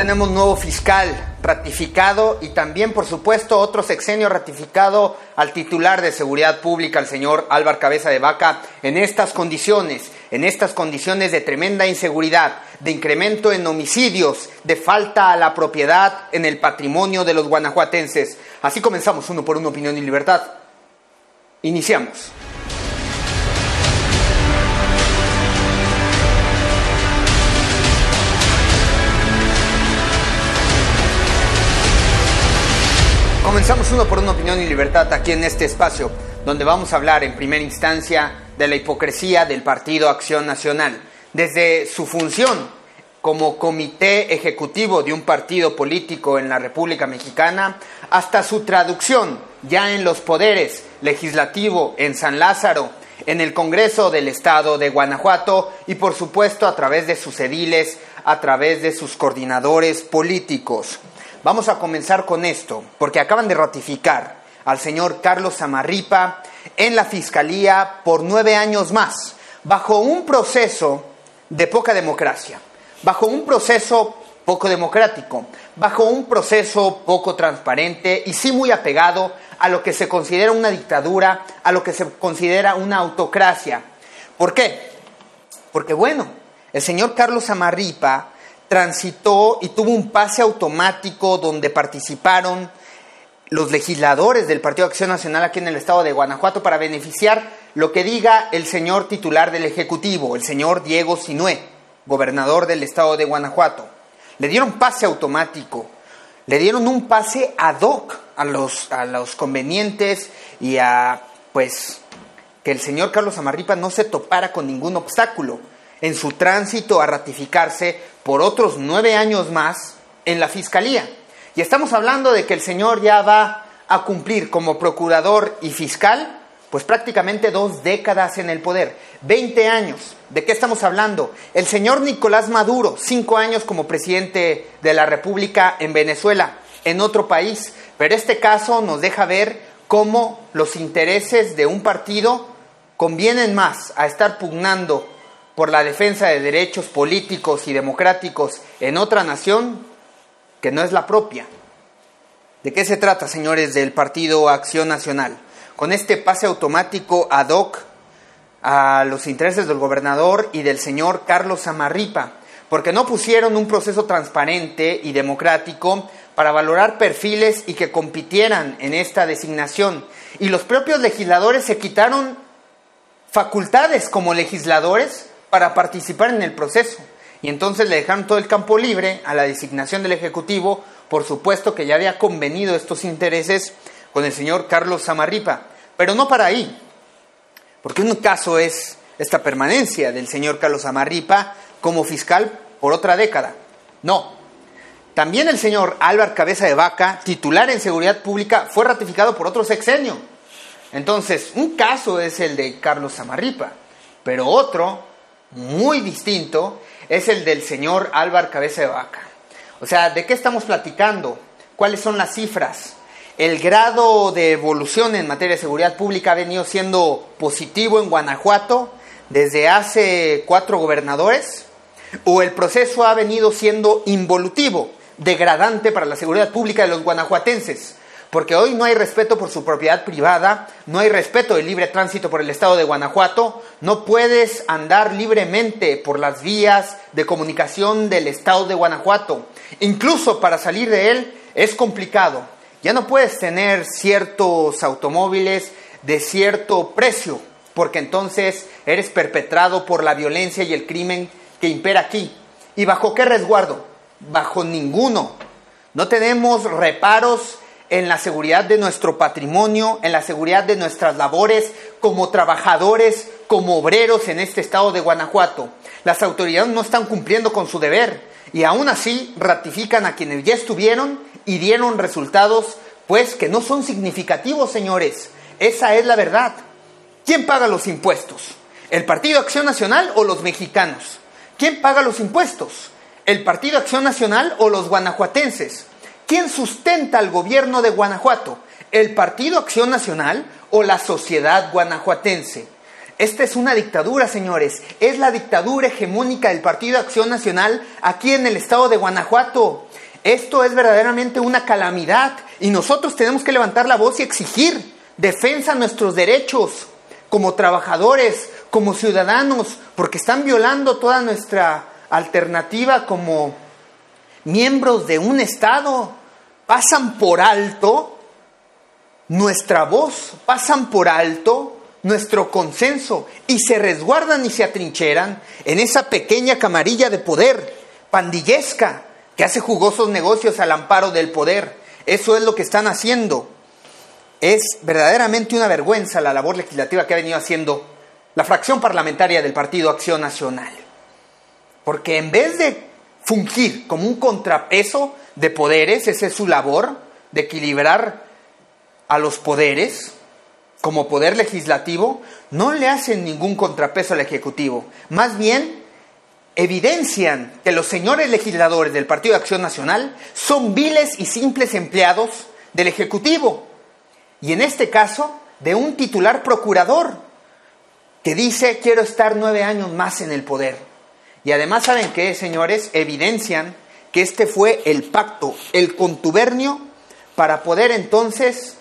tenemos nuevo fiscal ratificado y también, por supuesto, otro sexenio ratificado al titular de Seguridad Pública, el señor Álvaro Cabeza de Vaca, en estas condiciones de tremenda inseguridad, de incremento en homicidios, de falta a la propiedad en el patrimonio de los guanajuatenses. Así comenzamos Uno por Uno, Opinión y Libertad. Iniciamos. Comenzamos Uno por Uno, Opinión y Libertad aquí en este espacio, donde vamos a hablar en primera instancia de la hipocresía del Partido Acción Nacional, desde su función como comité ejecutivo de un partido político en la República Mexicana, hasta su traducción ya en los poderes legislativo en San Lázaro, en el Congreso del Estado de Guanajuato y por supuesto a través de sus ediles, a través de sus coordinadores políticos. Vamos a comenzar con esto, porque acaban de ratificar al señor Carlos Zamarripa en la Fiscalía por 9 años más, bajo un proceso de poca democracia, bajo un proceso poco democrático, bajo un proceso poco transparente y sí muy apegado a lo que se considera una dictadura, a lo que se considera una autocracia. ¿Por qué? Porque bueno, el señor Carlos Zamarripa transitó y tuvo un pase automático donde participaron los legisladores del Partido Acción Nacional aquí en el estado de Guanajuato para beneficiar lo que diga el señor titular del Ejecutivo, el señor Diego Sinue, gobernador del estado de Guanajuato. Le dieron pase automático, le dieron un pase ad hoc a los convenientes y a, pues, que el señor Carlos Zamarripa no se topara con ningún obstáculo en su tránsito a ratificarse por otros 9 años más en la Fiscalía. Y estamos hablando de que el señor ya va a cumplir como procurador y fiscal, pues prácticamente 2 décadas en el poder, 20 años. ¿De qué estamos hablando? El señor Nicolás Maduro, 5 años como presidente de la República en Venezuela, en otro país. Pero este caso nos deja ver cómo los intereses de un partido convienen más a estar pugnando por la defensa de derechos políticos y democráticos en otra nación que no es la propia. ¿De qué se trata, señores del Partido Acción Nacional? Con este pase automático ad hoc a los intereses del gobernador y del señor Carlos Zamarripa, porque no pusieron un proceso transparente y democrático para valorar perfiles y que compitieran en esta designación. Y los propios legisladores se quitaron facultades como legisladores para participar en el proceso. Y entonces le dejaron todo el campo libre a la designación del Ejecutivo, por supuesto que ya había convenido estos intereses con el señor Carlos Zamarripa. Pero no para ahí, porque un caso es esta permanencia del señor Carlos Zamarripa como fiscal por otra década. No, también el señor Álvaro Cabeza de Vaca, titular en Seguridad Pública, fue ratificado por otro sexenio. Entonces, un caso es el de Carlos Zamarripa, pero otro muy distinto es el del señor Álvaro Cabeza de Vaca. O sea, ¿de qué estamos platicando? ¿Cuáles son las cifras? ¿El grado de evolución en materia de seguridad pública ha venido siendo positivo en Guanajuato desde hace 4 gobernadores? ¿O el proceso ha venido siendo involutivo, degradante para la seguridad pública de los guanajuatenses? Porque hoy no hay respeto por su propiedad privada, no hay respeto del libre tránsito por el estado de Guanajuato, no puedes andar libremente por las vías de comunicación del estado de Guanajuato. Incluso para salir de él es complicado. Ya no puedes tener ciertos automóviles de cierto precio, porque entonces eres perpetrado por la violencia y el crimen que impera aquí. ¿Y bajo qué resguardo? Bajo ninguno. No tenemos reparos en la seguridad de nuestro patrimonio, en la seguridad de nuestras labores como trabajadores, como obreros en este estado de Guanajuato. Las autoridades no están cumpliendo con su deber y aún así ratifican a quienes ya estuvieron y dieron resultados, pues que no son significativos, señores. Esa es la verdad. ¿Quién paga los impuestos? ¿El Partido Acción Nacional o los mexicanos? ¿Quién paga los impuestos? ¿El Partido Acción Nacional o los guanajuatenses? ¿Quién sustenta al gobierno de Guanajuato? ¿El Partido Acción Nacional o la sociedad guanajuatense? esta es una dictadura, señores. Es la dictadura hegemónica del Partido Acción Nacional aquí en el estado de Guanajuato. Esto es verdaderamente una calamidad y nosotros tenemos que levantar la voz y exigir defensa a nuestros derechos como trabajadores, como ciudadanos, porque están violando toda nuestra alternativa como miembros de un estado. Pasan por alto nuestra voz, pasan por alto nuestro consenso y se resguardan y se atrincheran en esa pequeña camarilla de poder pandillesca que hace jugosos negocios al amparo del poder. Eso es lo que están haciendo. Es verdaderamente una vergüenza la labor legislativa que ha venido haciendo la fracción parlamentaria del Partido Acción Nacional. Porque en vez de fungir como un contrapeso de poderes, esa es su labor, de equilibrar a los poderes, como poder legislativo, no le hacen ningún contrapeso al Ejecutivo. Más bien, evidencian que los señores legisladores del Partido de Acción Nacional son viles y simples empleados del Ejecutivo. Y en este caso, de un titular procurador que dice, quiero estar 9 años más en el poder. Y además, ¿saben qué, señores? Evidencian que este fue el pacto, el contubernio, para poder entonces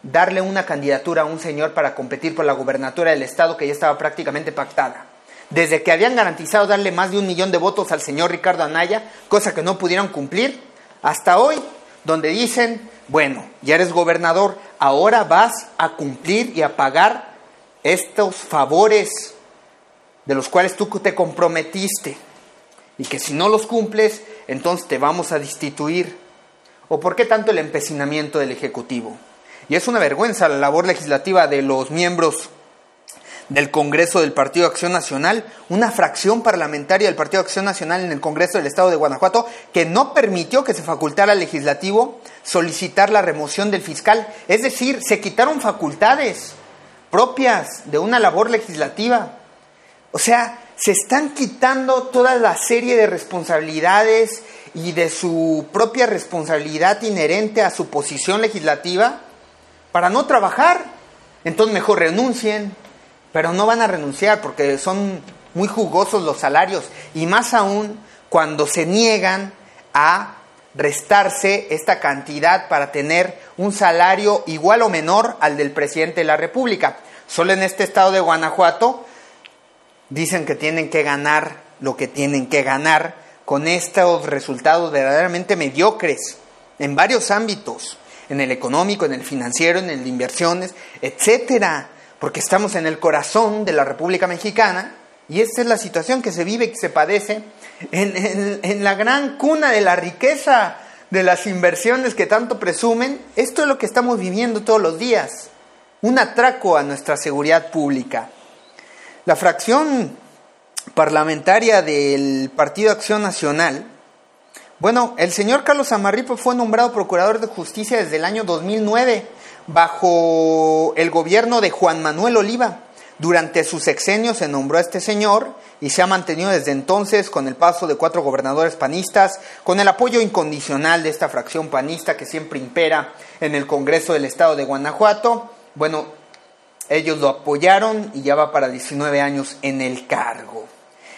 darle una candidatura a un señor para competir por la gubernatura del estado que ya estaba prácticamente pactada. Desde que habían garantizado darle más de 1 millón de votos al señor Ricardo Anaya, cosa que no pudieron cumplir, hasta hoy, donde dicen, bueno, ya eres gobernador, ahora vas a cumplir y a pagar estos favores de los cuales tú te comprometiste, y que si no los cumples, entonces te vamos a destituir. ¿O por qué tanto el empecinamiento del Ejecutivo? Y es una vergüenza la labor legislativa de los miembros del Congreso del Partido de Acción Nacional, una fracción parlamentaria del Partido de Acción Nacional en el Congreso del Estado de Guanajuato, que no permitió que se facultara al legislativo solicitar la remoción del fiscal. Es decir, se quitaron facultades propias de una labor legislativa. O sea, se están quitando toda la serie de responsabilidades y de su propia responsabilidad inherente a su posición legislativa para no trabajar. Entonces mejor renuncien, pero no van a renunciar porque son muy jugosos los salarios, y más aún cuando se niegan a restarse esta cantidad para tener un salario igual o menor al del presidente de la República. Solo en este estado de Guanajuato dicen que tienen que ganar lo que tienen que ganar con estos resultados verdaderamente mediocres en varios ámbitos, en el económico, en el financiero, en el de inversiones, etcétera, porque estamos en el corazón de la República Mexicana y esta es la situación que se vive y que se padece en la gran cuna de la riqueza, de las inversiones que tanto presumen. Esto es lo que estamos viviendo todos los días, un atraco a nuestra seguridad pública. La fracción parlamentaria del Partido Acción Nacional, bueno, el señor Carlos Amarripa fue nombrado Procurador de Justicia desde el año 2009, bajo el gobierno de Juan Manuel Oliva. Durante su sexenio se nombró a este señor y se ha mantenido desde entonces con el paso de 4 gobernadores panistas, con el apoyo incondicional de esta fracción panista que siempre impera en el Congreso del Estado de Guanajuato. Bueno, ellos lo apoyaron y ya va para 19 años en el cargo.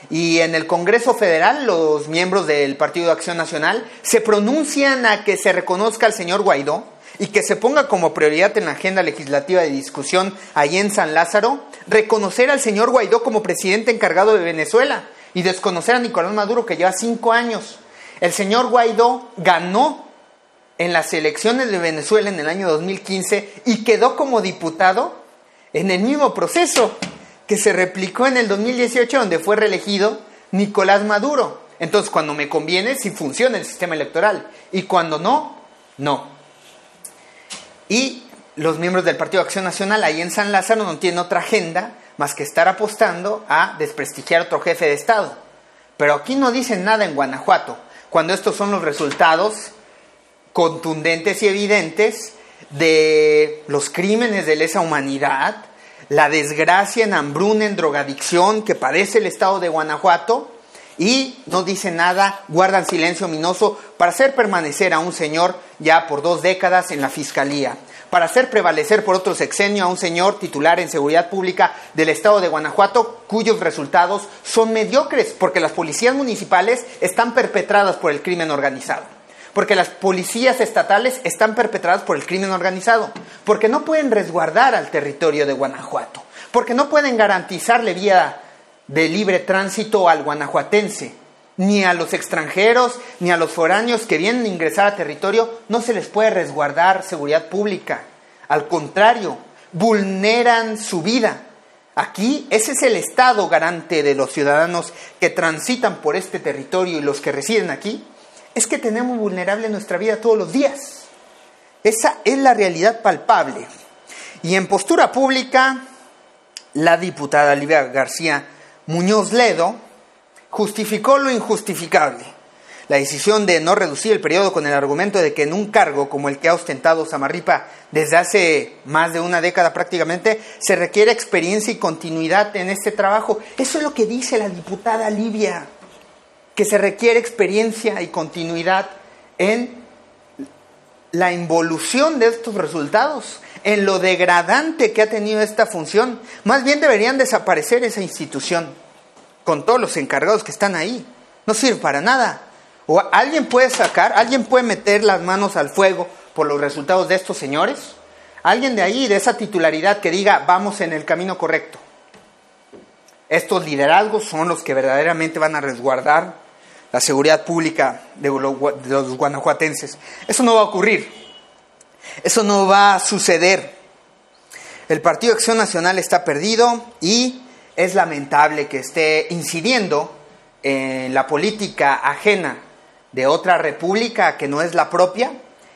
Y en el Congreso Federal, los miembros del Partido de Acción Nacional se pronuncian a que se reconozca al señor Guaidó y que se ponga como prioridad en la agenda legislativa de discusión ahí en San Lázaro, reconocer al señor Guaidó como presidente encargado de Venezuela y desconocer a Nicolás Maduro, que lleva 5 años. El señor Guaidó ganó en las elecciones de Venezuela en el año 2015 y quedó como diputado en el mismo proceso que se replicó en el 2018, donde fue reelegido Nicolás Maduro. Entonces, cuando me conviene, sí funciona el sistema electoral, y cuando no, no. Y los miembros del Partido de Acción Nacional ahí en San Lázaro no tienen otra agenda más que estar apostando a desprestigiar a otro jefe de Estado. Pero aquí no dicen nada en Guanajuato, cuando estos son los resultados contundentes y evidentes de los crímenes de lesa humanidad, la desgracia en hambruna, en drogadicción que padece el estado de Guanajuato, y no dicen nada, guardan silencio ominoso para hacer permanecer a un señor ya por 2 décadas en la fiscalía. para hacer prevalecer por otro sexenio a un señor titular en seguridad pública del estado de Guanajuato, cuyos resultados son mediocres, porque las policías municipales están perpetradas por el crimen organizado, porque las policías estatales están perpetradas por el crimen organizado, porque no pueden resguardar al territorio de Guanajuato, porque no pueden garantizarle vía de libre tránsito al guanajuatense, ni a los extranjeros, ni a los foráneos que vienen a ingresar a territorio, no se les puede resguardar seguridad pública. Al contrario, vulneran su vida. Aquí, ese es el Estado garante de los ciudadanos que transitan por este territorio y los que residen aquí, es que tenemos vulnerable nuestra vida todos los días. Esa es la realidad palpable. Y en postura pública, la diputada Livia García Muñoz Ledo justificó lo injustificable, la decisión de no reducir el periodo con el argumento de que en un cargo como el que ha ostentado Samarripa desde hace más de una década prácticamente, se requiere experiencia y continuidad en este trabajo. Eso es lo que dice la diputada Livia, que se requiere experiencia y continuidad en la involución de estos resultados, en lo degradante que ha tenido esta función. Más bien deberían desaparecer esa institución, con todos los encargados que están ahí. No sirve para nada. O alguien puede meter las manos al fuego por los resultados de estos señores. Alguien de ahí, de esa titularidad, que diga, vamos en el camino correcto. Estos liderazgos son los que verdaderamente van a resguardar la seguridad pública de los guanajuatenses. Eso no va a ocurrir. Eso no va a suceder. El Partido Acción Nacional está perdido y es lamentable que esté incidiendo en la política ajena de otra república que no es la propia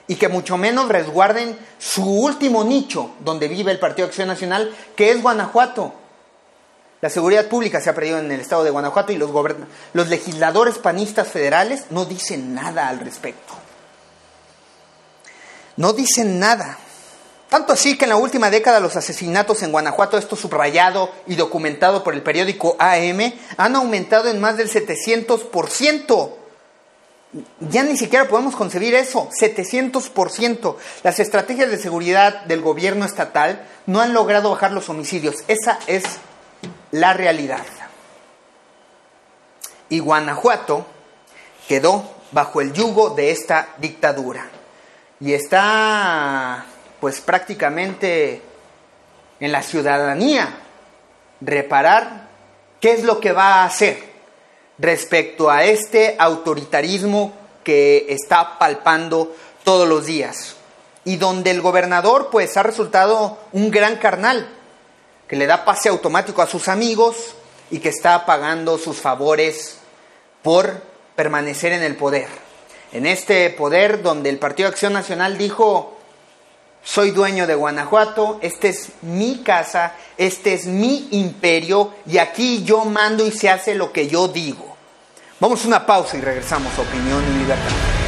y que mucho menos resguarden su último nicho donde vive el Partido Acción Nacional, que es Guanajuato. La seguridad pública se ha perdido en el estado de Guanajuato y los legisladores panistas federales no dicen nada al respecto. No dicen nada. Tanto así que en la última década los asesinatos en Guanajuato, esto subrayado y documentado por el periódico AM, han aumentado en más del 700%. Ya ni siquiera podemos concebir eso, 700%. Las estrategias de seguridad del gobierno estatal no han logrado bajar los homicidios. Esa es la realidad. Y Guanajuato quedó bajo el yugo de esta dictadura. Y está pues prácticamente en la ciudadanía reparar qué es lo que va a hacer respecto a este autoritarismo que está palpando todos los días y donde el gobernador pues ha resultado un gran carnal que le da pase automático a sus amigos y que está pagando sus favores por permanecer en el poder. En este poder donde el Partido Acción Nacional dijo: soy dueño de Guanajuato, esta es mi casa, este es mi imperio y aquí yo mando y se hace lo que yo digo. Vamos a una pausa y regresamos a Opinión y Libertad.